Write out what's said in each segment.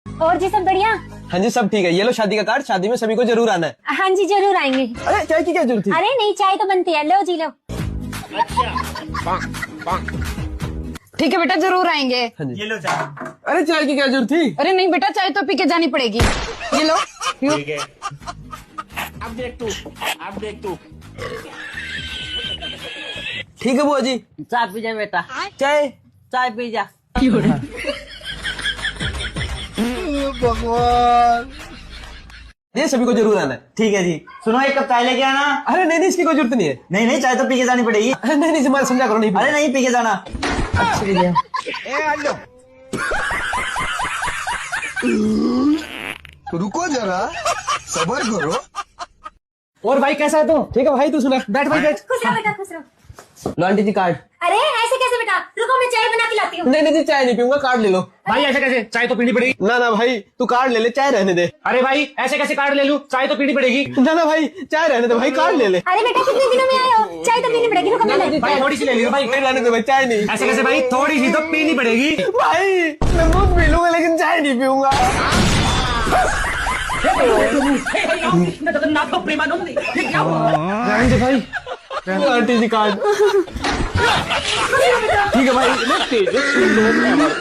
और जी सब बढ़िया। हाँ जी सब ठीक है। ये लो शादी का कार्ड, शादी में सभी को जरूर आना है। हाँ जी जरूर आएंगे। अरे चाय की क्या जरूरत थी? अरे नहीं, चाय तो बनती है, लो जी लो। ठीक है बेटा, जरूर आएंगे। हाँ जी। ये लो चाय। अरे चाय की क्या जरूरत थी? अरे नहीं बेटा, चाय तो पी के जानी पड़ेगी। ये लो पियो। ठीक है। अब देख तू। ठीक है बुआ जी। चाय पी जा बेटा, चाय। चाय पी जा। भगवान। ये सभी को जरूर आना है। ठीक है जी। सुनो, एक कप चाय लेके आना। अरे नहीं इसकी कोई जरूरत नहीं है। नहीं चाय तो पी के जानी पड़ेगी। अरे नहीं तुम्हारा समझा करो। नहीं अरे नहीं, पी के जाना। अच्छा भैया। रुको जरा, सबर करो। और भाई कैसा है तू? ठीक है भाई, तू सुना। बैठ भाई बैठ। खुश रहो बेटा, खुश रहो। लो आंटी जी कार्ड। अरे ऐसे कैसे बेटा, रुको मैं चाय बना के लाती हूँ। नहीं जी चाय नहीं पीऊंगा, कार्ड ले लो। भाई ऐसे कैसे? चाय तो पीनी पड़ेगी। ना भाई तू कार्ड ले ले, चाय रहने दे। अरे भाई ऐसे कैसे कार्ड ले लूं? चाय तो पीनी पड़ेगी। ना भाई चाय रहने दे भाई, कार्ड ले ले। अरे बेटा कितने दिनों में आए हो, चाय तो पीनी पड़ेगी, रुको मैं लाई। भाई थोड़ी सी ले लियो भाई। नहीं रहने दे भाई, चाय नहीं। ऐसे कैसे भाई? थोड़ी सी तो पीनी पड़ेगी। भाई मैं दूध पी लूंगा लेकिन चाय नहीं पीऊंगा। रहने दे भाई। आंटी जी कार्ड। ठीक है भाई।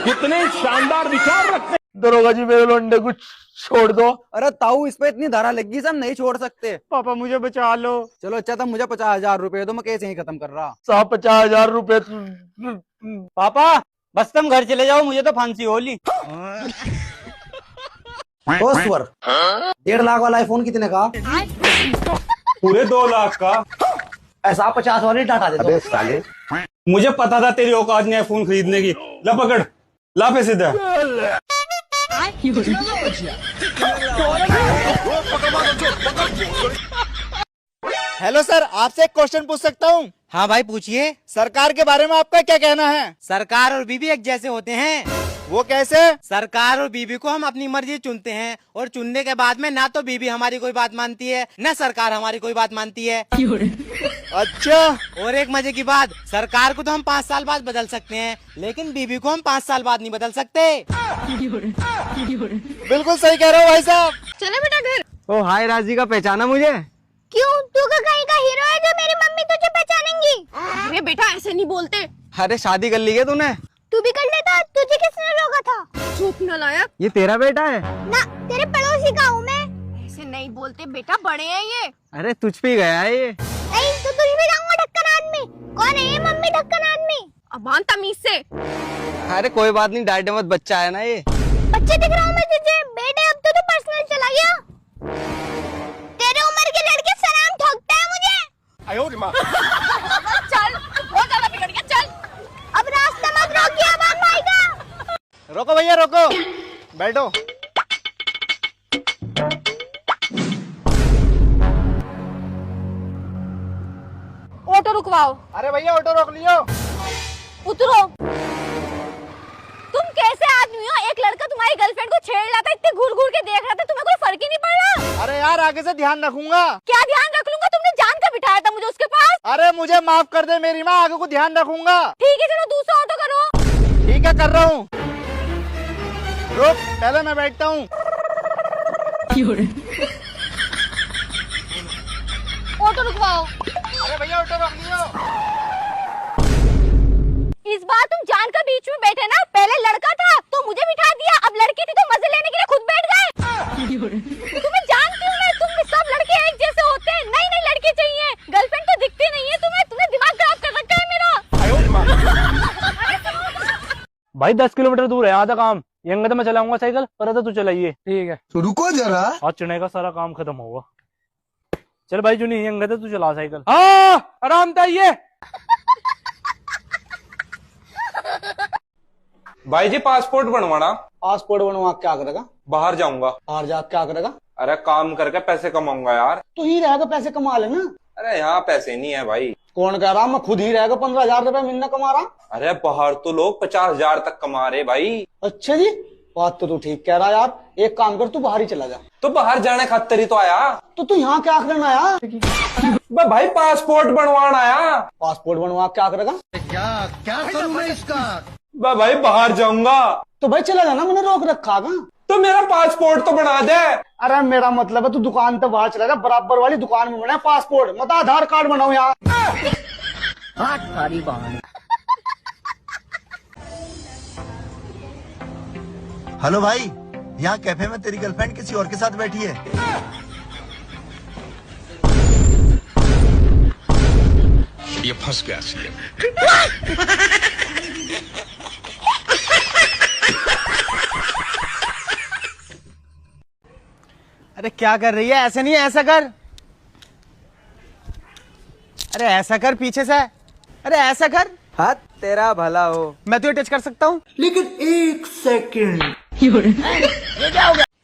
कितने शानदार विचार रखते। दरोगा जी मेरे लोंडे को छोड़ दो। अरे ताऊ, इस पे इतनी धारा लगी, सब नहीं छोड़ सकते। पापा मुझे बचा लो। चलो अच्छा, तो मुझे 50,000 रुपए दो, मैं केस यहीं खत्म कर रहा। साहब 50,000 रुपए। पापा बस तुम घर चले जाओ, मुझे तो फांसी होली। ओ स्वर, 1.5 लाख वाला आईफोन कितने का? पूरे 2 लाख का। ऐसा 50 वाली डाटा दे दो। साले, मुझे पता था तेरी औकात नहीं है फोन खरीदने की। ला पकड़, ला पैसे दे। हेलो सर, आपसे एक क्वेश्चन पूछ सकता हूँ? हाँ भाई पूछिए। सरकार के बारे में आपका क्या कहना है? सरकार और बीबी एक जैसे होते हैं। वो कैसे? सरकार और बीबी को हम अपनी मर्जी चुनते हैं और चुनने के बाद में ना तो बीबी हमारी कोई बात मानती है ना सरकार हमारी कोई बात मानती है। अच्छा। और एक मजे की बात, सरकार को तो हम 5 साल बाद बदल सकते हैं लेकिन बीबी को हम 5 साल बाद नहीं बदल सकते। बिल्कुल सही कह रहे हो भाई साहब। चले बेटा घर। ओ हाय राजी का, पहचाना मुझे? क्यों, तू का कहीं का हीरो है जो मेरी मम्मी तुझे पहचानेंगी? अरे बेटा ऐसे नहीं बोलते। अरे शादी कर ली है तूने? तू भी कर लेता, तुझे किसने रोका था? चुप नालायक। ये तेरा बेटा है? ना, तेरे पड़ोसी का हूँ मैं। ऐसे नहीं बोलते बेटा, बड़े हैं ये। अरे तुझ पे ही गया है ये। नहीं तो तुझे भी जाऊंगा ढक्कन आदमी। कौन है ये मम्मी ढक्कन आदमी? अबान तमीज से। अरे कोई बात नहीं, डांटे मत, बच्चा है ना ये। बच्चे दिख रहा हूँ मैं तुझे? बेटे अब तो तू पर्सनल चला गया। तेरे उम्र के लड़के सलाम ठोकता है मुझे। चल, बहुत ज्यादा बिगड़ गया, चल। अब रास्ता मत रोकिए अबान भाई का। रोको भैया रोको, बैठो। ऑटो रुकवाओ। अरे भैया ऑटो रोक लियो। उतरो। तुम कैसे आदमी हो? एक लड़का तुम्हारी गर्लफ्रेंड को छेड़ रहा था, इतने घूर घूर के देख रहा था, तुम्हें कोई फर्क ही नहीं पड़ रहा? अरे यार आगे से ध्यान रखूंगा। क्या ध्यान रख लूंगा? तुमने जान कर बिठाया था मुझे उसके पास। अरे मुझे माफ कर दे मेरी माँ, आगे को ध्यान रखूंगा। ठीक है चलो दूसरा ऑटो करो। ठीक है कर रहा हूँ। रुक, पहले मैं बैठता हूँ। ऑटो रुकवाओ। अरे भैया ऑटो रोक लियो। इस बार तुम जानकर बीच में बैठे ना, पहले लड़का था तो मुझे बिठा दिया, अब लड़की थी तो मजे लेने के लिए खुद बैठ गए। तुम्हें जानती हूँ मैं, तुम सब लड़के एक जैसे होते हैं। नई नई लड़की चाहिए, गर्लफ्रेंड तो दिखती नहीं है तुम्हें। तुमने दिमाग खराब कर रखा है मेरा। भाई 10 किलोमीटर दूर है आधा काम। यंग तो मैं चलाऊंगा साइकिल, पर तो तू चलाइए। ठीक है। तो रुको जरा। आज चुने का सारा काम खत्म होगा। चल भाई जुनी, यंग तो तू चला साइकिल। हाँ आराम चाहिए। भाई जी पासपोर्ट बनवाना। पासपोर्ट बनवा क्या करेगा? बाहर जाऊंगा। बाहर जा क्या करेगा? अरे काम करके पैसे कमाऊंगा यार। तो ही रहेगा, पैसे कमा लेना। अरे यहाँ पैसे नहीं है भाई। कौन कह रहा? मैं खुद ही रहेगा 15,000 रुपए महीना कमा रहा। अरे बाहर तो लोग 50,000 तक कमा रहे भाई। अच्छा जी, बात तो तू ठीक कह रहा यार। एक काम कर, तू बाहर ही चला जा। तो बाहर जाने खातिर ही तो आया। तो तू यहाँ क्या करना आया? भाई पासपोर्ट बनवाना आया। पासपोर्ट बनवा क्या करेगा? क्या करूँ मैं इसका? भाई बाहर जाऊंगा। तो भाई चला जाना, मैंने रोक रखा था। तो मेरा पासपोर्ट तो बना दे। अरे मेरा मतलब है तू दुकान तो बाहर चला जा, बराबर वाली दुकान में बना पासपोर्ट, मत आधार कार्ड बनाओ यहाँ। हेलो भाई, यहाँ कैफे में तेरी गर्लफ्रेंड किसी और के साथ बैठी है। ये फंस गया सीएम। अरे क्या कर रही है? ऐसे नहीं, ऐसा कर। अरे ऐसा कर पीछे से। अरे ऐसा कर। हाँ तेरा भला हो, मैं तुझे टच कर सकता हूँ। लेकिन 1 सेकंड।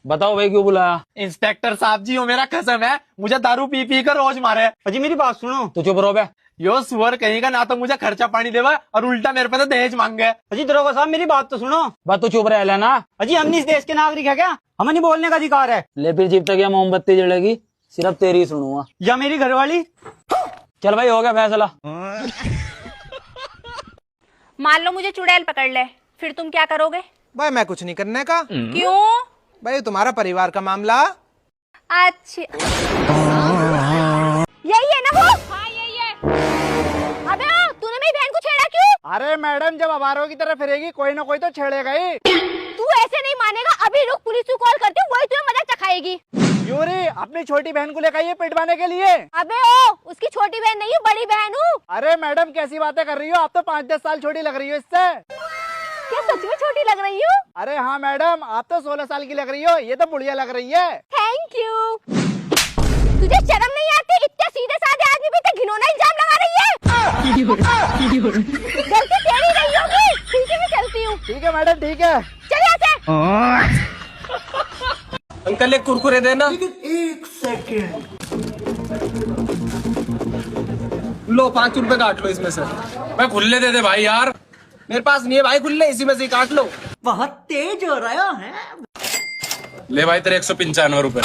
बताओ भाई क्यों बुलाया? इंस्पेक्टर साहब जी हो, मेरा कसम है, मुझे दारू पी पी कर रोज मारे। अजी मेरी बात सुनो। तू चुप रहो बे। यो सुअर कहीं का, ना तो मुझे खर्चा पानी देवा और उल्टा मेरे पे तो दहेज मांग गए। अजी दरोगा साहब मेरी बात तो सुनो। बात तू चुप रह लेना। अजी हम इस देश के नागरिक है क्या? हमें नहीं बोलने का अधिकार है? ले फिर जीप तक या मोमबत्ती जलेगी, सिर्फ तेरी ही सुनूंगा। या मेरी घरवाली? चल भाई हो गया फैसला। मान लो मुझे चुड़ैल पकड़ ले, फिर तुम क्या करोगे? भाई मैं कुछ नहीं करने का। क्यों? भाई तुम्हारा परिवार का मामला। अच्छा यही है ना वो? हाँ यही है। अबे तूने मेरी बहन को छेड़ा क्यों? अरे मैडम, जब आवारों की तरह फिरेगी कोई ना कोई तो छेड़ेगा ही। तू ऐसे नहीं मानेगा, अभी रुक, पुलिस को कॉल करती हूँ, वही तुम्हें मजा चखाएगी। यूरी अपनी छोटी बहन को लेकर आइए पिटवाने के लिए। अबे उसकी छोटी बहन नहीं हूँ, बड़ी बहन हूँ। अरे मैडम कैसी बातें कर रही हो, आप तो 5-10 साल छोटी लग रही हो इससे। क्या सच में छोटी लग रही हूँ? अरे हाँ मैडम, आप तो 16 साल की लग रही हो, ये तो बुढ़िया लग रही है। Thank you. तुझे शर्म नहीं आती? इतने सीधे साधे आदमी पे इतना घिनौना इल्जाम लगा रही है। गलती तेरी नहीं होगी। ठीक है मैं चलती हूँ। ठीक है मैडम, ठीक है। चल यहाँ से। अंकल एक कुरकुरे देना। लेकिन 1 सेकंड। लो 5 रुपए काट लो इसमें से। मैं खुले दे दे भाई यार, मेरे पास नहीं है भाई खुले, इसी में से काट लो। बहुत तेज हो रहा है। ले भाई तेरे 195 रुपए।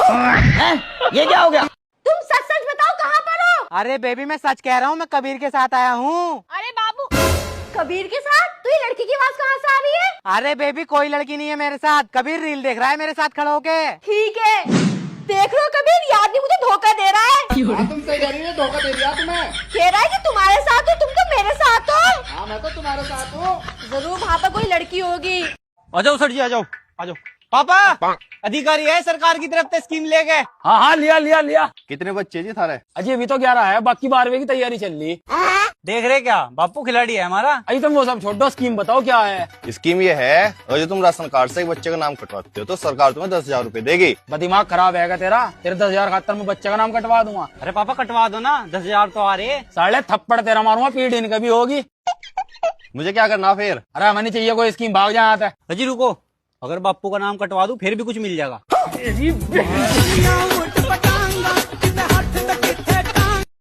ये क्या हो गया? तुम सच सच बताओ कहाँ पर हो? अरे बेबी मैं सच कह रहा हूँ, मैं कबीर के साथ आया हूँ। अरे बाबू, कबीर के साथ? तो ये लड़की की आवाज कहाँ से आ रही है? अरे बेबी कोई लड़की नहीं है मेरे साथ, कबीर रील देख रहा है मेरे साथ खड़ा होके। ठीक है, देख लो कबीर, ये आदमी मुझे धोखा दे रहा है। तुम सही कह रही हो, धोखा दे दिया तुम्हें। कह रहा है कि तुम्हारे साथ हो, तुम तो मेरे साथ हो। हाँ मैं तो तुम्हारे साथ हूँ। जरूर वहाँ पर कोई लड़की होगी। आ जाओ सर जी, आ जाओ आ जाओ। पापा अधिकारी है सरकार की तरफ से स्कीम ले गए। हाँ हाँ लिया। कितने बच्चे जी थारे? अजी अभी तो 11 है, बाकी 12वीं की तैयारी चल रही। देख रहे क्या, बापू खिलाड़ी है हमारा। अजी तुम वो सब छोड़ दो, स्कीम बताओ क्या है? स्कीम ये है, और जो तुम राशन कार्ड से एक बच्चे का नाम कटवाते हो तो सरकार तुम्हें 10,000 रुपए देगी। दिमाग खराब है तेरा 10,000 खातर में बच्चे का नाम कटवा दूंगा। अरे पापा कटवा दो ना, 10,000 तो आ रहे। साले थप्पड़ तेरा मारूंगा, पीठ इनका भी होगी। मुझे क्या करना फिर? अरे हमें नहीं चाहिए कोई स्कीम, भाग जाता है। अजी रुको, अगर बापू का नाम कटवा दूं फिर भी कुछ मिल जाएगा।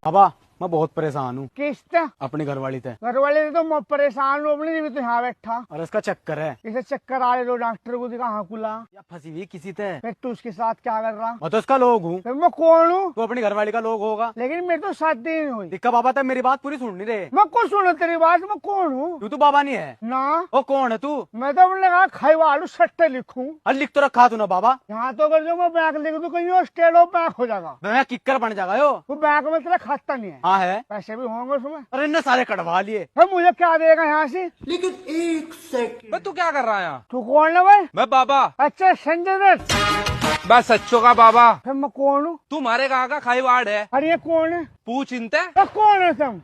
पापा मैं बहुत परेशान हूँ। किससे? अपनी घरवाली से। घरवाले से तो मैं परेशान हूँ, अपनी भी तो यहाँ बैठा। और इसका चक्कर है, इसे चक्कर आ रहे, तो डॉक्टर को दिखा। हाँ खुला। या फंसी हुई किसी से। फिर तू उसके साथ क्या कर रहा? मैं तो उसका लोग हूँ। फिर मैं कौन हूँ? तो अपनी घरवाली का लोग होगा। लेकिन मेरे तो शादी नहीं हुई। दिक्का बाबा तक मेरी बात पूरी सुन नहीं रहे। मैं कुछ सुनो तेरी बात, मैं कौन हूँ? तू तो बाबा नहीं है ना। वो कौन है तू? मैं तो अपने कहा खाईवालू सट्टे लिखूं। अरे लिख तो रखा तू ना बाबा। यहाँ तो अगर जो मैं बैंक लिख दूं कहीं स्टेट ऑफ बैंक हो जाएगा। मैं किक्कर बन जाएगा यो। वो बैंक में तेरा खाता नहीं है। हाँ है, पैसे भी होंगे उसमें। अरे इन्हें सारे कटवा लिए। फिर मुझे क्या देगा यहाँ से? लेकिन 1 सेकंड। तू क्या कर रहा है यहाँ? तू कौन है भाई? मैं बाबा। अच्छा संजय दत्त। बस सच्चो का बाबा। फिर मैं कौन हूँ? तू मारे कहा का खाई वार्ड है। अरे ये कौन है? पूछ इनते। तो कौन है तुम?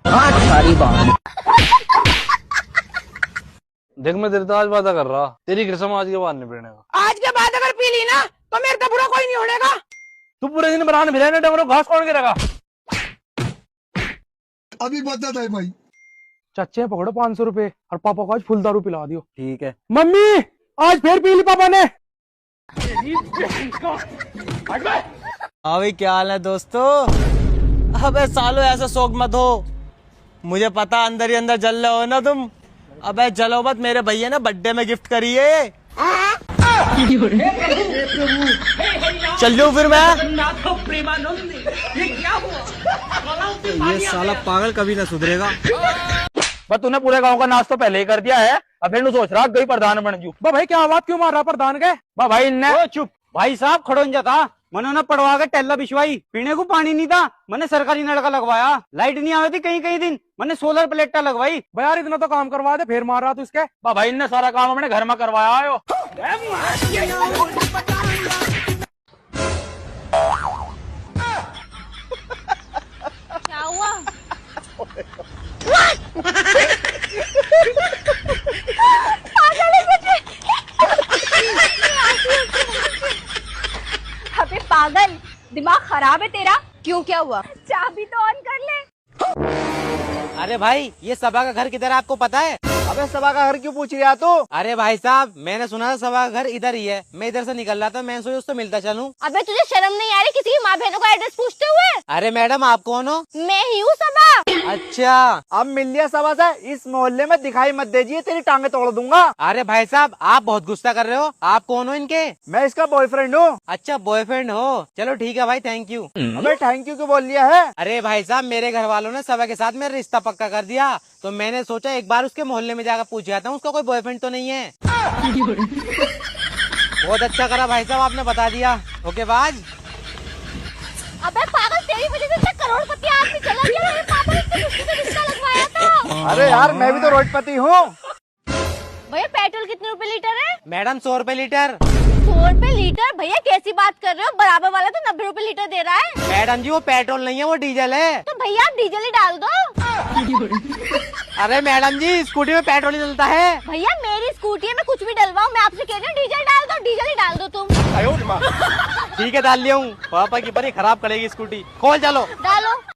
देख मैं तेरे तो आज वादा कर रहा, तेरी कसम आज के बाद नहीं पीने का। आज के बाद अगर पी ली ना तो मेरे तो बुरा कोई नहीं होने का। तू पूरे दिन बनाने भिजाने डंगरों घास कौन गिरेगा? अभी बता है भाई। चाचे पकड़ो 500 रुपए और पापा को आज फुल दारू पिला दियो। ठीक है। मम्मी आज फिर पी ली पापा ने। हाँ भाई क्या हाल है दोस्तों? अबे सालो ऐसा शौक मत हो, मुझे पता अंदर ही अंदर जल रहे हो ना तुम। अबे जलो मत, मेरे भैया ने बर्थडे में गिफ्ट करी है। चलो फिर मैं। ये साला पागल कभी ना सुधरेगा। बस तूने पूरे गांव का नाश तो पहले ही कर दिया है, अब इन्हें सोच रहा गई प्रधान बन जू। भाई क्या आवाज क्यों मार रहा प्रधान के? भाई इनने ओ चुप भाई साहब, खड़ो न जाता। मनो ना पड़वा के टेल्ला बिछवाई, पीने को पानी नहीं था, मैंने सरकारी नलका लगवाया। लाइट नहीं आई थी कहीं कहीं दिन, मैंने सोलर प्लेटा लगवाई। भाई यार इतना तो काम करवा दे, फिर मार रहा तू इसके। भाई इनने सारा काम अपने घर में करवाया है। क्या हुआ? अबे पागल, दिमाग खराब है तेरा? क्यों, क्या हुआ? चाबी तो ऑन कर ले। अरे भाई, ये सभा का घर किधर है आपको पता है? अबे सभा का घर क्यों पूछ रहा तू? अरे भाई साहब, मैंने सुना था सभा का घर इधर ही है। मैं इधर से निकल रहा था, मैंने सोचा उससे मिलता चलूं। अबे तुझे शर्म नहीं आ रही किसी की माँ बहनों का एड्रेस पूछते हुए? अरे मैडम, आप कौन हो? मैं ही हूँ सभा। अच्छा, अब मिल लिया सभा से, इस मोहल्ले में दिखाई मत दीजिए, तेरी टांगे तोड़ दूंगा। अरे भाई साहब, आप बहुत गुस्सा कर रहे हो। आप कौन हो इनके? मैं इसका बॉयफ्रेंड हूँ। अच्छा, बॉयफ्रेंड हो, चलो ठीक है भाई, थैंक यू। अबे थैंक यू क्यों बोल लिया है? अरे भाई साहब, मेरे घर वालों ने सभा के साथ मेरा रिश्ता पक्का कर दिया, तो मैंने सोचा एक बार उसके मोहल्ले में जाकर पूछ जाता हूँ उसका कोई बॉयफ्रेंड तो नहीं है। बहुत अच्छा करा भाई साहब, आपने बता दिया। ओके बाज। अबे पागल, तेरी वजह से इतना करोड़पति आदमी चला गया। मेरे पापा ने इतनी मुश्किल से रिश्ता लगवाया था। अरे यार, मैं भी तो रोडपति हूँ। भैया पेट्रोल कितने रुपए लीटर है? मैडम 100 रुपए लीटर। 100 रुपए लीटर? भैया कैसी बात कर रहे हो, बराबर वाला तो 90 रुपए लीटर दे रहा है। मैडम जी, वो पेट्रोल नहीं है, वो डीजल है। तो भैया आप डीजल ही डाल दो। अरे मैडम जी, स्कूटी में पेट्रोल ही चलता है। भैया मेरी स्कूटी है, मैं कुछ भी डलवाऊं, मैं आपसे कह रही हूँ डीजल डाल दो, डीजल ही डाल दो तुम। ठीक है, डाल लिया हूँ। पापा की परी खराब करेगी स्कूटी। खोल चलो। डालो।